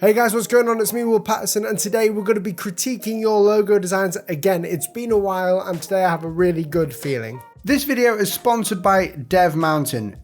Hey guys, what's going on? It's me, Will Patterson, and today we're going to be critiquing your logo designs again. It's been a while, and today I have a really good feeling. This video is sponsored by Dev Mountain.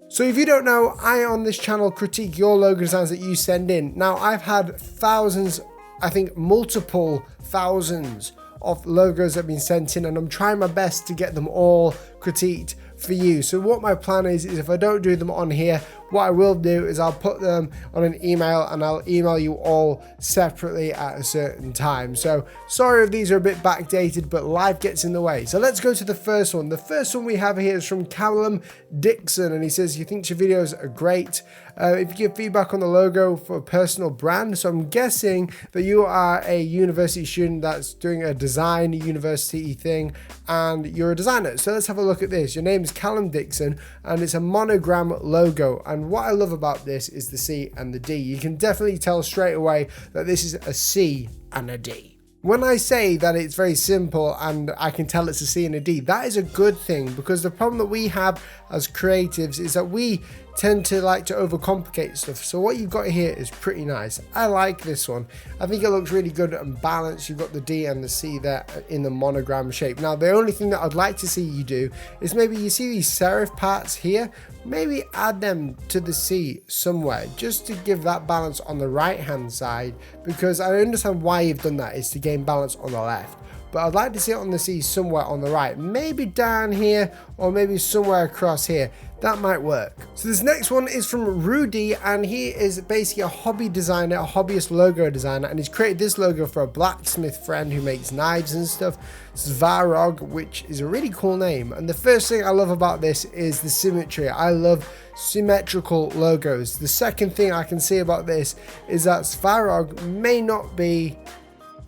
So if you don't know, I on this channel critique your logo designs that you send in. Now, I've had thousands, I think multiple thousands of logos that have been sent in, and I'm trying my best to get them all critiqued for you. So what my plan is if I don't do them on here, what I will do is I'll put them on an email and I'll email you all separately at a certain time. So sorry if these are a bit backdated, but life gets in the way. So let's go to the first one. The first one we have here is from Callum Dixon, and he says he thinks your videos are great. If you give feedback on the logo for a personal brand, so I'm guessing that you are a university student that's doing a design university thing and you're a designer. So let's have a look at this. Your name is Callum Dixon and it's a monogram logo, and what I love about this is the C and the D. You can definitely tell straight away that this is a C and a D. When I say that it's very simple and I can tell it's a C and a D, that is a good thing, because the problem that we have as creatives is that we tend to like to overcomplicate stuff. So what you've got here is pretty nice. I like this one. I think it looks really good and balanced. You've got the D and the C there in the monogram shape. Now, the only thing that I'd like to see you do is maybe you see these serif parts here, maybe add them to the C somewhere just to give that balance on the right hand side, because I understand why you've done that is to gain balance on the left. But I'd like to see it on the C somewhere on the right, maybe down here or maybe somewhere across here. That might work. So this next one is from Rudy, and he is basically a hobby designer, a hobbyist logo designer, and he's created this logo for a blacksmith friend who makes knives and stuff, Svarog, which is a really cool name. And the first thing I love about this is the symmetry. I love symmetrical logos. The second thing I can see about this is that Svarog may not be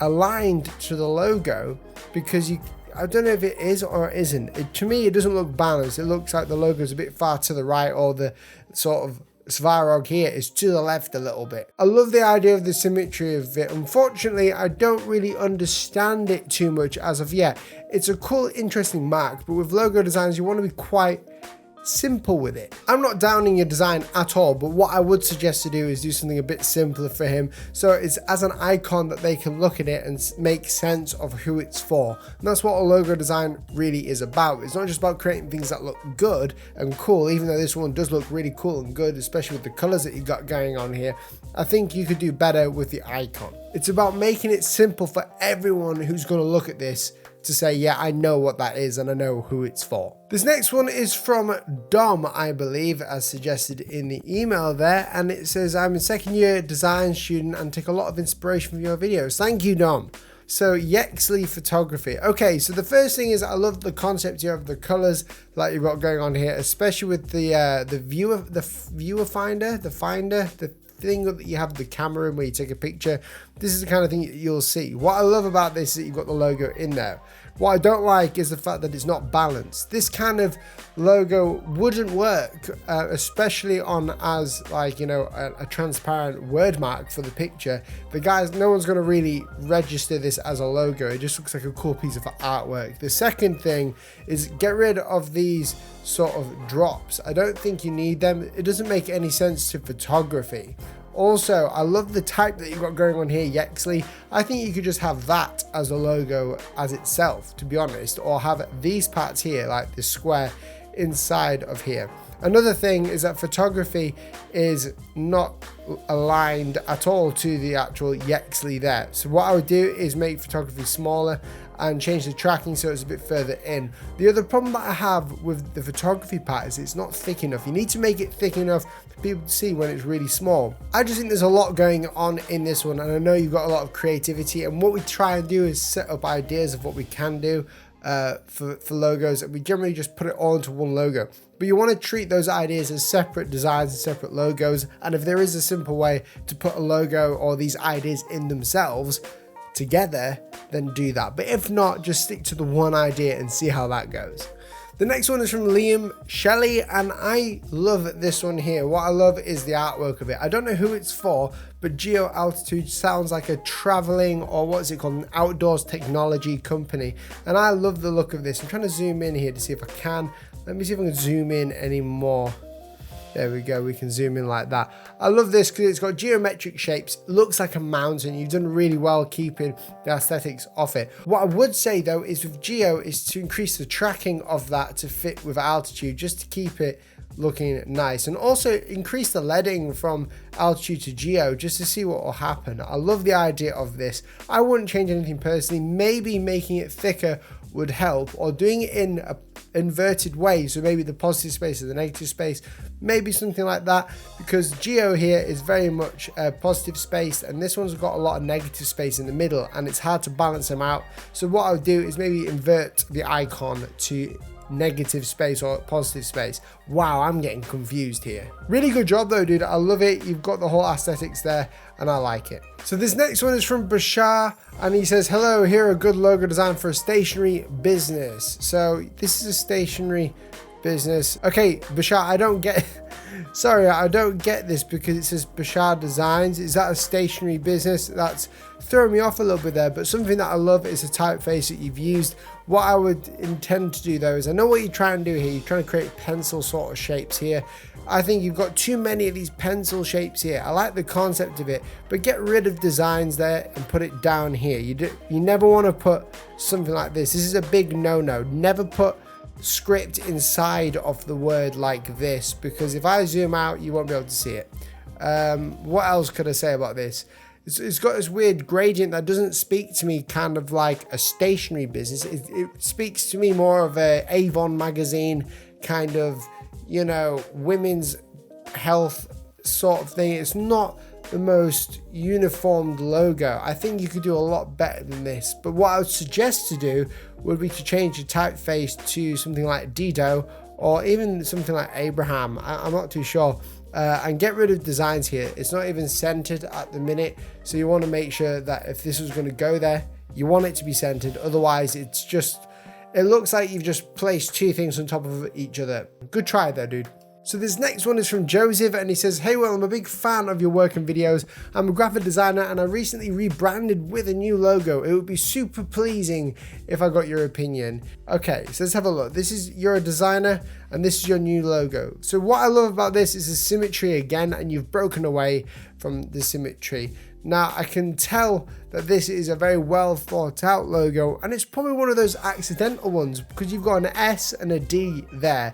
aligned to the logo, because I don't know if it is or it isn't. To me, it doesn't look balanced. It looks like the logo is a bit far to the right, or the sort of Svarog here is to the left a little bit. I love the idea of the symmetry of it. Unfortunately, I don't really understand it too much as of yet. It's a cool, interesting mark, but with logo designs, you want to be quite simple with it. I'm not downing your design at all, but what I would suggest to do is do something a bit simpler for him, so it's as an icon that they can look at it and make sense of who it's for. And that's what a logo design really is about. It's not just about creating things that look good and cool, even though this one does look really cool and good, especially with the colors that you got going on here. I think you could do better with the icon. It's about making it simple for everyone who's going to look at this to say, yeah, I know what that is and I know who it's for. This next one is from Dom, I believe, as suggested in the email there, and it says, I'm a second year design student and take a lot of inspiration from your videos. Thank you, Dom. So Yexley photography. Okay, so the first thing is I love the concept here of the colors that you've got going on here, especially with the viewer finder, the thing that you have the camera in where you take a picture. This is the kind of thing you'll see. What I love about this is that you've got the logo in there. What I don't like is the fact that it's not balanced. This kind of logo wouldn't work, especially on as like, you know, a transparent word mark for the picture. No one's going to really register this as a logo. It just looks like a cool piece of artwork. The second thing is get rid of these sort of drops. I don't think you need them. It doesn't make any sense to photography. Also, I love the type that you've got going on here, Yexley. I think you could just have that as a logo as itself, to be honest, or have these parts here, like the square inside of here. Another thing is that photography is not aligned at all to the actual Yexley there. So what I would do is make photography smaller and change the tracking so it's a bit further in. The other problem that I have with the photography part is it's not thick enough. You need to make it thick enough for people to see when it's really small. I just think there's a lot going on in this one, and I know you've got a lot of creativity, and what we try and do is set up ideas of what we can do for logos, and we generally just put it all into one logo. But you want to treat those ideas as separate designs and separate logos, and if there is a simple way to put a logo or these ideas in themselves together, then do that. But if not, just stick to the one idea and see how that goes. The next one is from Liam Shelley, and I love this one here. What I love is the artwork of it. I don't know who it's for, but Geo Altitude sounds like a traveling, or what's it called, an outdoors technology company. And I love the look of this. I'm trying to zoom in here to see if I can. Let me see if I can zoom in any more. There we go, we can zoom in like that. I love this because it's got geometric shapes. It looks like a mountain. You've done really well keeping the aesthetics off it. What I would say though is with geo is to increase the tracking of that to fit with altitude, just to keep it looking nice, and also increase the leading from altitude to geo just to see what will happen. I love the idea of this. I wouldn't change anything personally. Maybe making it thicker would help, or doing it in a inverted way, so maybe the positive space or the negative space, maybe something like that, because geo here is very much a positive space and this one's got a lot of negative space in the middle, and it's hard to balance them out. So what I would do is maybe invert the icon to negative space or positive space. Wow, I'm getting confused here. Really good job though, dude. I love it. You've got the whole aesthetics there and I like it. So this next one is from Bashar and he says, hello, here a good logo design for a stationery business. So this is a stationery business. Okay, Bashar, I don't get sorry, I don't get this because it says Bashar Designs. Is that a stationery business? That's throwing me off a little bit there, but something that I love is the typeface that you've used. What I would intend to do though is, I know what you're trying to do here. You're trying to create pencil sort of shapes here. I think you've got too many of these pencil shapes here. I like the concept of it, but get rid of designs there and put it down here. You never want to put something like this. This is a big no-no. Never put script inside of the word like this, because if I zoom out you won't be able to see it. What else could I say about this? It's got this weird gradient that doesn't speak to me kind of like a stationery business. It speaks to me more of a Avon magazine kind of, you know, women's health sort of thing. It's not the most uniformed logo. I think you could do a lot better than this, but what I would suggest to do would be to change the typeface to something like Dido or even something like Abraham. I'm not too sure. And get rid of designs here. It's not even centered at the minute, so you want to make sure that if this was going to go there, you want it to be centered. Otherwise it's just, it looks like you've just placed two things on top of each other. Good try there, dude. So this next one is from Joseph and he says, hey, well, I'm a big fan of your work and videos. I'm a graphic designer and I recently rebranded with a new logo. It would be super pleasing if I got your opinion. Okay, so let's have a look. You're a designer and this is your new logo. So what I love about this is the symmetry again, and you've broken away from the symmetry. Now I can tell that this is a very well thought out logo, and it's probably one of those accidental ones because you've got an S and a D there,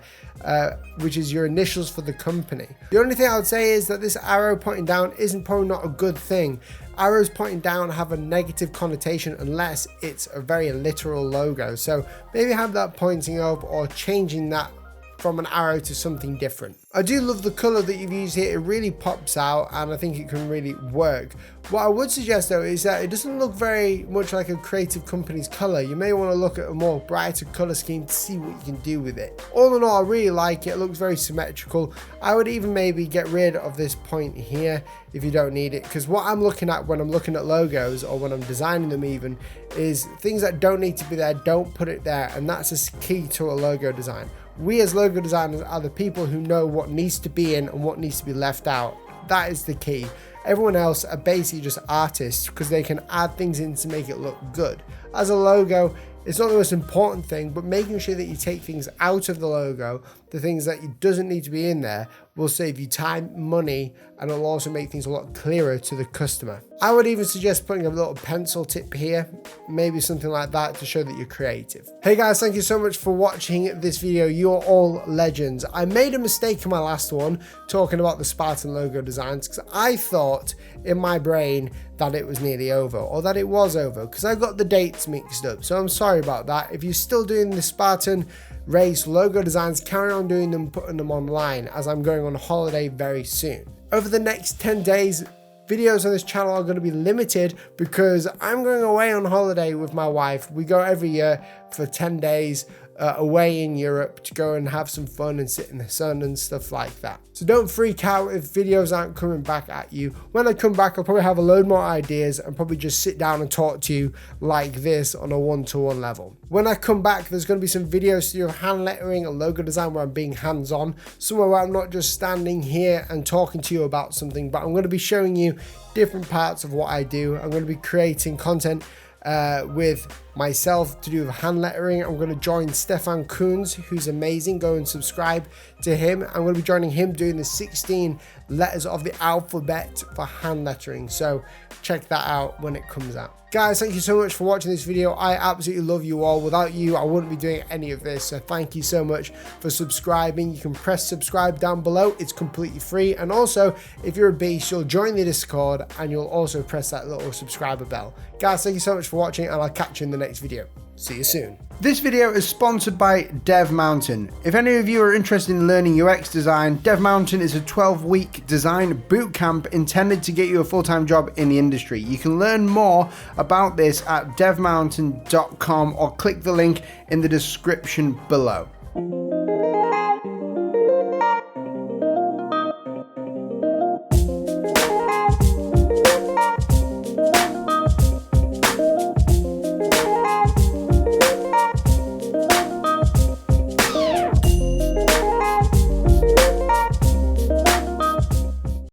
which is your initials for the company. The only thing I would say is that this arrow pointing down isn't probably not a good thing. Arrows pointing down have a negative connotation unless it's a very literal logo. So maybe have that pointing up or changing that from an arrow to something different. I do love the color that you've used here. It really pops out and I think it can really work. What I would suggest though is that it doesn't look very much like a creative company's color. You may want to look at a more brighter color scheme to see what you can do with it. All in all, I really like it. It looks very symmetrical. I would even maybe get rid of this point here if you don't need it, because what I'm looking at when I'm looking at logos or when I'm designing them even is things that don't need to be there, don't put it there, and that's a key to a logo design. We as logo designers are the people who know what needs to be in and what needs to be left out. That is the key. Everyone else are basically just artists because they can add things in to make it look good. As a logo, it's not the most important thing, but making sure that you take things out of the logo, the things that it doesn't need to be in there, will save you time, money, and it'll also make things a lot clearer to the customer. I would even suggest putting a little pencil tip here, maybe something like that to show that you're creative. Hey guys, thank you so much for watching this video. You're all legends. I made a mistake in my last one talking about the Spartan logo designs because I thought in my brain that it was nearly over or that it was over because I got the dates mixed up. So I'm sorry about that. If you're still doing the Spartan race logo designs, carry on doing them, putting them online, as I'm going on holiday very soon. Over the next 10 days, videos on this channel are going to be limited because I'm going away on holiday with my wife. We go every year for 10 days away in Europe to go and have some fun and sit in the sun and stuff like that. So don't freak out if videos aren't coming back at you. When I come back, I'll probably have a load more ideas and probably just sit down and talk to you like this on a one-to-one level. When I come back, there's going to be some videos to do hand lettering and logo design where I'm being hands-on, somewhere where I'm not just standing here and talking to you about something, but I'm going to be showing you different parts of what I do. I'm going to be creating content with myself to do with hand lettering. I'm going to join Stefan Kunz, who's amazing. Go and subscribe to him. I'm going to be joining him doing the 16 letters of the alphabet for hand lettering. So check that out when it comes out. Guys, thank you so much for watching this video. I absolutely love you all. Without you, I wouldn't be doing any of this. So thank you so much for subscribing. You can press subscribe down below. It's completely free. And also, if you're a beast, you'll join the Discord and you'll also press that little subscriber bell. Guys, thank you so much for watching, and I'll catch you in the next video. See you soon. This video is sponsored by Dev Mountain. If any of you are interested in learning UX design, Dev Mountain is a 12-week design bootcamp intended to get you a full-time job in the industry. You can learn more about this at devmountain.com or click the link in the description below.